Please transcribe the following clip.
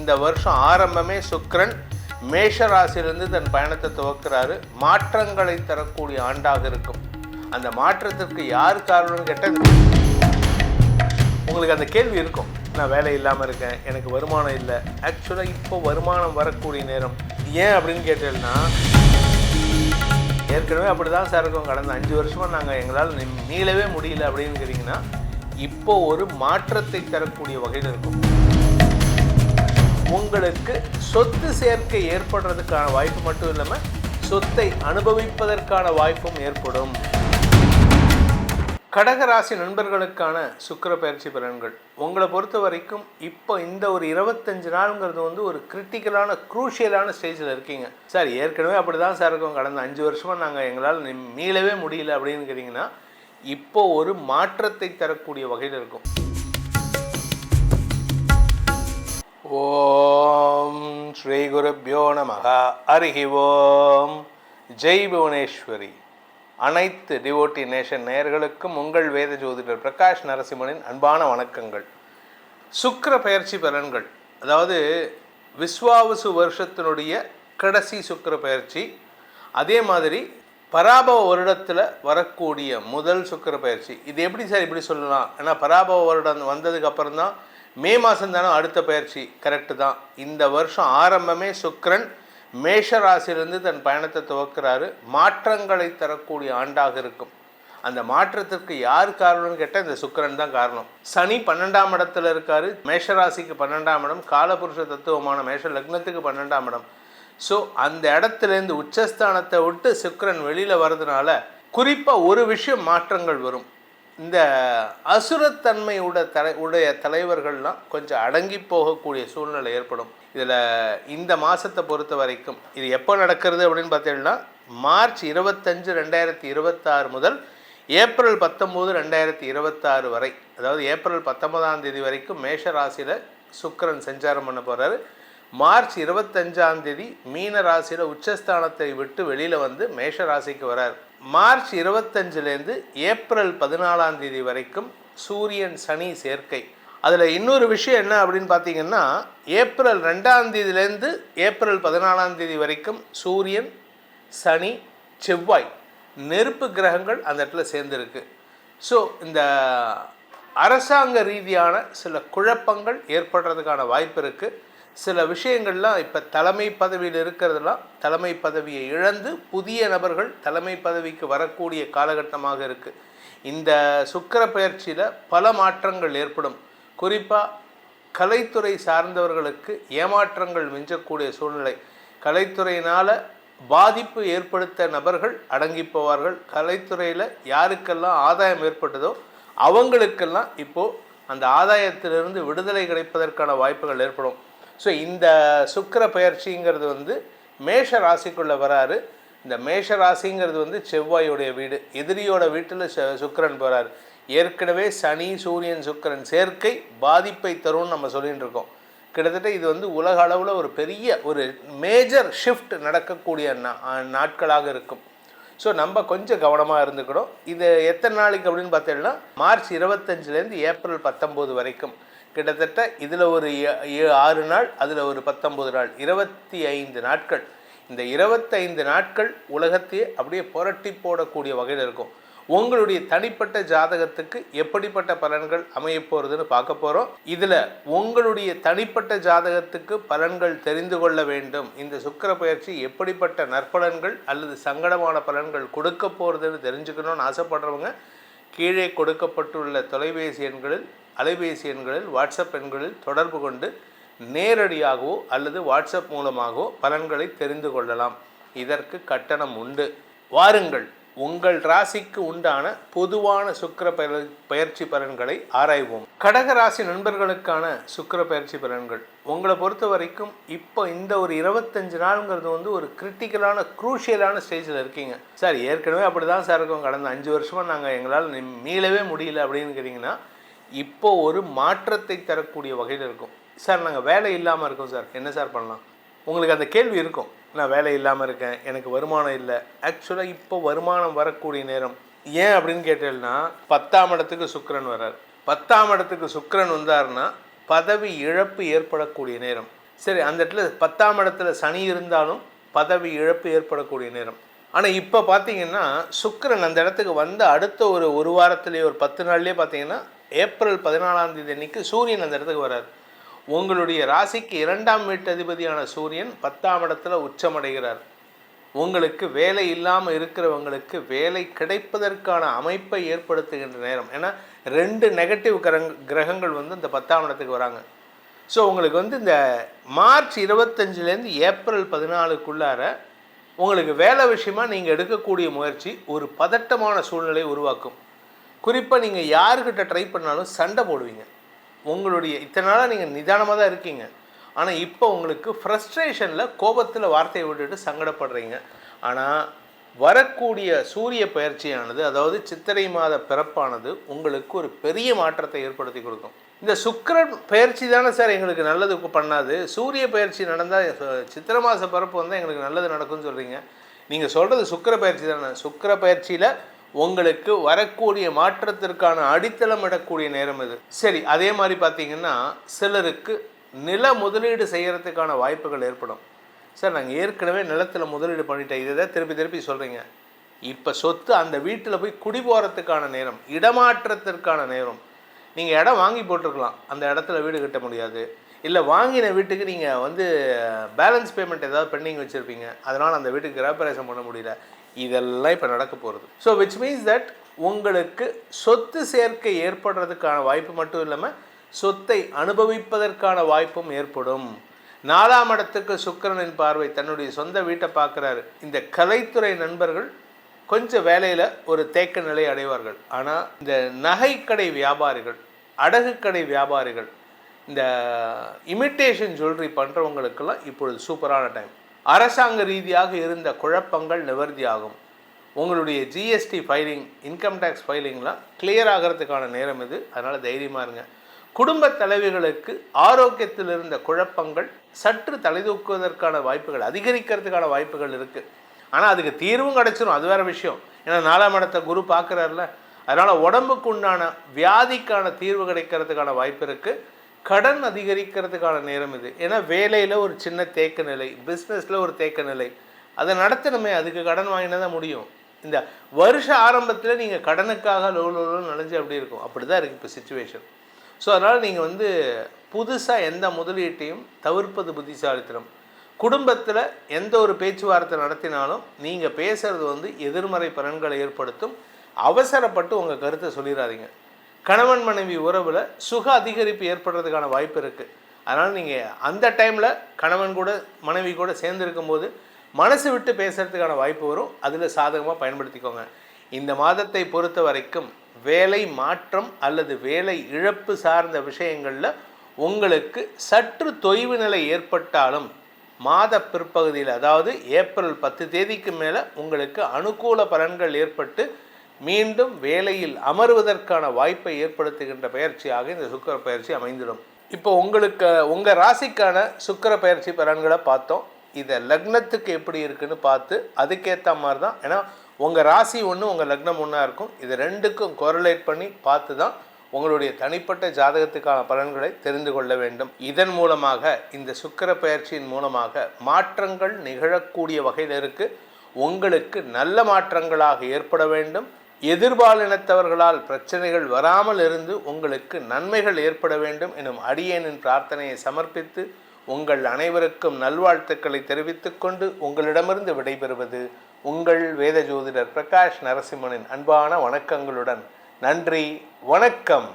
இந்த வருஷம் ஆரம்பமே சுக்கிரன் மேஷ ராசியிலிருந்து தன் பயணத்தை துவக்கிறாரு. மாற்றங்களை தரக்கூடிய ஆண்டாக இருக்கும். அந்த மாற்றத்திற்கு யார் காரணம்னு கேட்டால் உங்களுக்கு அந்த கேள்வி இருக்கும். நான் வேலை இல்லாமல் இருக்கேன், எனக்கு வருமானம் இல்லை. ஆக்சுவலாக இப்போ வருமானம் வரக்கூடிய நேரம். ஏன் அப்படின்னு கேட்டேன்னா, ஏற்கனவே அப்படி தான் சார் இருக்கும். கடந்த 5 வருஷமாக நாங்கள் எங்களால் மீளவே முடியல அப்படின்னுக்கிறீங்கன்னா, இப்போ ஒரு மாற்றத்தை தரக்கூடிய வகையில் இருக்கும். உங்களுக்கு சொத்து சேர்க்கை ஏற்படுறதுக்கான வாய்ப்பு மட்டும் இல்லாமல் சொத்தை அனுபவிப்பதற்கான வாய்ப்பும் ஏற்படும். கடகராசி நண்பர்களுக்கான சுக்கிர பயிற்சி பலன்கள் உங்களை பொறுத்த வரைக்கும் இப்போ இந்த ஒரு 25 நாளுங்கிறது ஒரு கிரிட்டிக்கலான குரூஷியலான ஸ்டேஜில் இருக்கீங்க. சார் ஏற்கனவே அப்படி தான் சார் இருக்கும். கடந்த 5 வருஷமாக நாங்கள் எங்களால் மீளவே முடியல அப்படின்னுக்கிறீங்கன்னா, இப்போ ஒரு மாற்றத்தை தரக்கூடிய வகையில் இருக்கும். ஓம் ஸ்ரீ குருப்யோ நமஹ. ஹரிஹி ஓம். ஜெய் புவனேஸ்வரி. அனைத்து டிவோட்டி நேஷன் நேயர்களுக்கும் உங்கள் வேத ஜோதிடர் பிரகாஷ் நரசிம்மனின் அன்பான வணக்கங்கள். சுக்கிர பயிற்சி பலன்கள், அதாவது விஸ்வாவசு வருஷத்தினுடைய கடைசி சுக்கிர பயிற்சி, அதே மாதிரி பராபவ வருடத்தில் வரக்கூடிய முதல் சுக்கிர பயிற்சி. இது எப்படி சார் இப்படி சொல்லலாம்? ஏன்னா பராபவ வருடம் வந்ததுக்கு அப்புறம் தான் மே மாதம் தானே அடுத்த பயிற்சி. கரெக்டு தான். இந்த வருஷம் ஆரம்பமே சுக்கிரன் மேஷ ராசியிலிருந்து தன் பயணத்தை துவக்கிறாரு. மாற்றங்களை தரக்கூடிய ஆண்டாக இருக்கும். அந்த மாற்றத்திற்கு யார் காரணம்னு கேட்டால் இந்த சுக்கிரன் தான் காரணம். சனி 12ஆம் இடத்துல இருக்காரு. மேஷ ராசிக்கு 12ஆம் இடம், காலபுருஷ தத்துவமான மேஷ லக்னத்துக்கு 12ஆம் இடம். ஸோ அந்த இடத்துலேருந்து உச்சஸ்தானத்தை விட்டு சுக்கிரன் வெளியில் வர்றதுனால குறிப்பாக ஒரு விஷயம் மாற்றங்கள் வரும். இந்த அசுரத்தன்மை உடைய தலைவர்கள்லாம் கொஞ்சம் அடங்கி போகக்கூடிய சூழ்நிலை ஏற்படும். இதில் இந்த மாதத்தை பொறுத்த வரைக்கும் இது எப்போ நடக்கிறது அப்படின்னு பார்த்தீங்கன்னா, மார்ச் 25, 2026 முதல் ஏப்ரல் 19, 2026 வரை, அதாவது ஏப்ரல் 19ஆம் தேதி வரைக்கும் மேஷ ராசியில் சுக்கிரன் சஞ்சாரம் பண்ண போகிறாரு. மார்ச் 25ஆம் தேதி மீன ராசியில் உச்சஸ்தானத்தை விட்டு வெளியில் வந்து மேஷ ராசிக்கு வரார். மார்ச் 25லேருந்து ஏப்ரல் 14ஆம் தேதி வரைக்கும் சூரியன் சனி சேர்க்கை. அதில் இன்னொரு விஷயம் என்ன அப்படின்னு பார்த்தீங்கன்னா, ஏப்ரல் 2ஆம் தேதியிலேருந்து ஏப்ரல் 14ஆம் தேதி வரைக்கும் சூரியன் சனி செவ்வாய் நெருப்பு கிரகங்கள் அந்த இடத்துல சேர்ந்துருக்கு. ஸோ இந்த அரசாங்க ரீதியான சில குழப்பங்கள் ஏற்படுறதுக்கான வாய்ப்பு இருக்குது. சில விஷயங்கள்லாம் இப்போ தலைமை பதவியில் இருக்கிறதுலாம் தலைமை பதவியை இழந்து புதிய நபர்கள் தலைமை பதவிக்கு வரக்கூடிய காலகட்டமாக இருக்குது. இந்த சுக்கிர பயிற்சியில் பல மாற்றங்கள் ஏற்படும். குறிப்பாக கலைத்துறை சார்ந்தவர்களுக்கு ஏமாற்றங்கள் மிஞ்சக்கூடிய சூழ்நிலை. கலைத்துறையினால் பாதிப்பு ஏற்படுத்த நபர்கள் அடங்கி போவார்கள். கலைத்துறையில் யாருக்கெல்லாம் ஆதாயம் ஏற்பட்டதோ அவங்களுக்கெல்லாம் இப்போது அந்த ஆதாயத்திலிருந்து விடுதலை கிடைப்பதற்கான வாய்ப்புகள் ஏற்படும். ஸோ இந்த சுக்கிர பயிற்சிங்கிறது மேஷ ராசிக்குள்ளே வராரு. இந்த மேஷ ராசிங்கிறது செவ்வாயோடைய வீடு, எதிரியோட வீட்டில் சுக்கிரன் போகிறார். ஏற்கனவே சனி சூரியன் சுக்கிரன் சேர்க்கை பாதிப்பை தரும்னு நம்ம சொல்லிகிட்டு இருக்கோம். கிட்டத்தட்ட இது உலக அளவில் ஒரு பெரிய ஒரு மேஜர் ஷிஃப்ட் நடக்கக்கூடிய நாட்களாக இருக்கும். ஸோ நம்ம கொஞ்சம் கவனமாக இருந்துக்கணும். இது எத்தனை நாளைக்கு அப்படின்னு பார்த்தீங்கன்னா, மார்ச் 25லேருந்து ஏப்ரல் 19 வரைக்கும். கிட்டத்தட்ட இதில் ஒரு 6 நாள், அதில் ஒரு 19 நாள், 25 நாட்கள். இந்த 25 நாட்கள் உலகத்தையே அப்படியே புரட்டி போடக்கூடிய வகையில் இருக்கும். உங்களுடைய தனிப்பட்ட ஜாதகத்துக்கு எப்படிப்பட்ட பலன்கள் அமைய போகிறதுன்னு பார்க்க போகிறோம். இதில் உங்களுடைய தனிப்பட்ட ஜாதகத்துக்கு பலன்கள் தெரிந்து கொள்ள வேண்டும். இந்த சுக்கிர பயிற்சி எப்படிப்பட்ட நற்பலன்கள் அல்லது சங்கடமான பலன்கள் கொடுக்க போகிறதுன்னு தெரிஞ்சுக்கணும்னு ஆசைப்படுறவங்க கீழே கொடுக்கப்பட்டுள்ள தொலைபேசி எண்களில், அலைபேசி எண்களில், வாட்ஸ்அப் எண்களில் தொடர்பு கொண்டு நேரடியாகவோ அல்லது வாட்ஸ்அப் மூலமாகவோ பலன்களை தெரிந்து கொள்ளலாம். இதற்கு கட்டணம் உண்டு. வாருங்கள், உங்கள் ராசிக்கு உண்டான பொதுவான சுக்கிர பயிற்சி பலன்களை ஆராய்வோம். கடகராசி நண்பர்களுக்கான சுக்கிர பயிற்சி பலன்கள் உங்களை பொறுத்த வரைக்கும் இப்போ இந்த ஒரு 25 நாளுங்கிறது ஒரு கிரிட்டிக்கலான குரூஷியலான ஸ்டேஜில் இருக்கீங்க. சார் ஏற்கனவே அப்படி தான் சார் இருக்கும். கடந்த 5 வருஷமாக நாங்கள் எங்களால் மீளவே முடியல அப்படின்னுக்கிறீங்கன்னா, இப்போ ஒரு மாற்றத்தை தரக்கூடிய வகையில் இருக்கும். சார் நாங்கள் வேலை இல்லாமல் இருக்கோம் சார், என்ன சார் பண்ணலாம்? உங்களுக்கு அந்த கேள்வி இருக்கும். நான் வேலை இல்லாமல் இருக்கேன், எனக்கு வருமானம் இல்லை. ஆக்சுவலாக இப்போ வருமானம் வரக்கூடிய நேரம். ஏன் அப்படின்னு கேட்டேன்னா, 10ஆம் இடத்துக்கு சுக்கிரன் வர்றார். 10ஆம் இடத்துக்கு சுக்கிரன் வந்தார்னா பதவி இழப்பு ஏற்படக்கூடிய நேரம். சரி, அந்த இடத்துல 10ஆம் இடத்துல சனி இருந்தாலும் பதவி இழப்பு ஏற்படக்கூடிய நேரம். ஆனால் இப்போ பார்த்தீங்கன்னா சுக்கிரன் அந்த இடத்துக்கு வந்த அடுத்த ஒரு வாரத்துலேயே ஒரு 10 நாள்லேயே பார்த்தீங்கன்னா ஏப்ரல் 14ஆம் தேதி அன்னைக்கு சூரியன் அந்த இடத்துக்கு வர்றார். உங்களுடைய ராசிக்கு 2ஆம் வீட்டு அதிபதியான சூரியன் 10ஆம் இடத்துல உச்சமடைகிறார். உங்களுக்கு வேலை இல்லாமல் இருக்கிறவங்களுக்கு வேலை கிடைப்பதற்கான அமைப்பை ஏற்படுத்துகின்ற நேரம். ஏன்னா 2 நெகட்டிவ் கிரகங்கள் வந்து இந்த 10ஆம் இடத்துக்கு வராங்க. ஸோ உங்களுக்கு வந்து இந்த மார்ச் 25லேருந்து ஏப்ரல் 14க்குள்ளார உங்களுக்கு வேலை விஷயமாக நீங்கள் எடுக்கக்கூடிய முயற்சி ஒரு பதட்டமான சூழ்நிலையை உருவாக்கும். குறிப்பாக நீங்கள் யாருக்கிட்ட ட்ரை பண்ணாலும் சண்டை போடுவீங்க. உங்களுடைய இத்தனை நாளாக நீங்கள் நிதானமாக தான் இருக்கீங்க. ஆனால் இப்போ உங்களுக்கு ஃப்ரஸ்ட்ரேஷனில் கோபத்தில் வார்த்தையை விட்டுட்டு சங்கடப்படுறீங்க. ஆனால் வரக்கூடிய சூரிய பயிற்சியானது, அதாவது சித்திரை மாத பிறப்பானது உங்களுக்கு ஒரு பெரிய மாற்றத்தை ஏற்படுத்தி கொடுக்கும். இந்த சுக்கிரன் பயிற்சி தானே சார் எங்களுக்கு நல்லது பண்ணாது, சூரிய பயிற்சி நடந்தால் சித்திரை மாத பிறப்பு வந்தால் எங்களுக்கு நல்லது நடக்கும்னு சொல்கிறீங்க. நீங்கள் சொல்கிறது சுக்கிர பயிற்சி தானே. சுக்கிர பயிற்சியில் உங்களுக்கு வரக்கூடிய மாற்றத்திற்கான அடித்தளம் இடக்கூடிய நேரம் இது. சரி, அதே மாதிரி பார்த்தீங்கன்னா சிலருக்கு நில முதலீடு செய்கிறதுக்கான வாய்ப்புகள் ஏற்படும். சார் நாங்கள் ஏற்கனவே நிலத்தில் முதலீடு பண்ணிட்டேன், இதை தான் திருப்பி திருப்பி சொல்கிறீங்க. இப்போ சொத்து அந்த வீட்டில் போய் குடி போகிறதுக்கான நேரம், இடமாற்றத்திற்கான நேரம். நீங்கள் இடம் வாங்கி போட்டிருக்கலாம், அந்த இடத்துல வீடு கட்ட முடியாது. இல்லை வாங்கின வீட்டுக்கு நீங்கள் வந்து பேலன்ஸ் பேமெண்ட் ஏதாவது பெண்டிங் வச்சுருப்பீங்க, அதனால் அந்த வீட்டுக்கு கிரகப்பிரவேசம் பண்ண முடியல. இதெல்லாம் இப்போ நடக்க போகிறது. ஸோ விச் மீன்ஸ் தட் உங்களுக்கு சொத்து சேர்க்கை ஏற்படுறதுக்கான வாய்ப்பு மட்டும் இல்லாமல் சொத்தை அனுபவிப்பதற்கான வாய்ப்பும் ஏற்படும். 4ஆம் இடத்துக்கு சுக்கிரனின் பார்வை தன்னுடைய சொந்த வீட்டை பார்க்குறாரு. இந்த கலைத்துறை நண்பர்கள் கொஞ்சம் வேலையில் ஒரு தேக்க நிலை அடைவார்கள். ஆனால் இந்த நகைக்கடை வியாபாரிகள், அடகுக்கடை வியாபாரிகள், இந்த இமிட்டேஷன் ஜுவல்லரி பண்ணுறவங்களுக்கெல்லாம் இப்பொழுது சூப்பரான டைம். அரசாங்க ரீதியாக இருந்த குழப்பங்கள் நிவர்த்தி ஆகும். உங்களுடைய ஜிஎஸ்டி ஃபைலிங், இன்கம் டேக்ஸ் ஃபைலிங்லாம் கிளியர் ஆகிறதுக்கான நேரம் இது. அதனால் தைரியமாக இருங்க. குடும்ப தலைவிகளுக்கு ஆரோக்கியத்தில் இருந்த குழப்பங்கள் சற்று தலைதூக்குவதற்கான வாய்ப்புகள், அதிகரிக்கிறதுக்கான வாய்ப்புகள் இருக்குது. ஆனால் அதுக்கு தீர்வும் கிடச்சிரும், அது வேறு விஷயம். ஏன்னா 4ஆம் இடத்தை குரு பார்க்குறாருல, அதனால் உடம்புக்கு உண்டான வியாதிக்கான தீர்வு கிடைக்கிறதுக்கான வாய்ப்பு இருக்குது. கடன் அதிகரிக்கிறதுக்கான நேரம் இது. ஏன்னா வேலையில் ஒரு சின்ன தேக்க நிலை, பிஸ்னஸில் ஒரு தேக்க நிலை, அதை நடத்தணுமே, அதுக்கு கடன் வாங்கினா தான் முடியும். இந்த வருஷ ஆரம்பத்தில் நீங்கள் கடனுக்காக லோன்னு நினைஞ்சு அப்படி இருக்கும். அப்படி தான் இருக்குது இப்போ சிச்சுவேஷன். ஸோ அதனால் நீங்கள் வந்து புதுசாக எந்த முதலீட்டையும் தவிர்ப்பது புத்திசாலித்தனம். குடும்பத்தில் எந்த ஒரு பேச்சுவார்த்தை நடத்தினாலும் நீங்கள் பேசுகிறது வந்து எதிர்மறை பலன்களை ஏற்படுத்தும். அவசரப்பட்டு உங்கள் கருத்தை சொல்லிடாதீங்க. கணவன் மனைவி உறவில் சுக அதிகரிப்பு ஏற்படுறதுக்கான வாய்ப்பு இருக்குது. அதனால் நீங்கள் அந்த டைமில் கணவன் கூட மனைவி கூட சேர்ந்துருக்கும் போது மனசு விட்டு பேசுகிறதுக்கான வாய்ப்பு வரும். அதில் சாதகமாக பயன்படுத்திக்கோங்க. இந்த மாதத்தை பொறுத்த வரைக்கும் வேலை மாற்றம் அல்லது வேலை இழப்பு சார்ந்த விஷயங்களில் உங்களுக்கு சற்று தொய்வு நிலை ஏற்பட்டாலும் மாத பிற்பகுதியில், அதாவது ஏப்ரல் 10 தேதிக்கு மேலே உங்களுக்கு அனுகூல பலன்கள் ஏற்பட்டு மீண்டும் வேலையில் அமர்வதற்கான வாய்ப்பை ஏற்படுத்துகின்ற பயிற்சியாக இந்த சுக்கிர பயிற்சி அமைந்துடும். இப்போ உங்களுக்கு உங்கள் ராசிக்கான சுக்கிர பயிற்சி பலன்களை பார்த்தோம். இதை லக்னத்துக்கு எப்படி இருக்குன்னு பார்த்து அதுக்கேற்ற மாதிரி தான், ஏன்னா உங்கள் ராசி ஒன்று உங்கள் லக்னம் ஒன்றா இருக்கும். இது ரெண்டுக்கும் கோரிலேட் பண்ணி பார்த்து தான் உங்களுடைய தனிப்பட்ட ஜாதகத்துக்கான பலன்களை தெரிந்து கொள்ள வேண்டும். இதன் மூலமாக, இந்த சுக்கிர பயிற்சியின் மூலமாக மாற்றங்கள் நிகழக்கூடிய வகையில் இருக்குது. உங்களுக்கு நல்ல மாற்றங்களாக ஏற்பட வேண்டும். எதிர்பாலினத்தவர்களால் பிரச்சனைகள் வராமல் இருந்து உங்களுக்கு நன்மைகள் ஏற்பட வேண்டும் எனும் அடியேனின் பிரார்த்தனையை சமர்ப்பித்து உங்கள் அனைவருக்கும் நல்வாழ்த்துக்களை தெரிவித்துக்கொண்டு உங்களிடமிருந்து விடைபெறுவது உங்கள் வேத ஜோதிடர் பிரகாஷ் நரசிம்மனின் அன்பான வணக்கங்களுடன். நன்றி, வணக்கம்.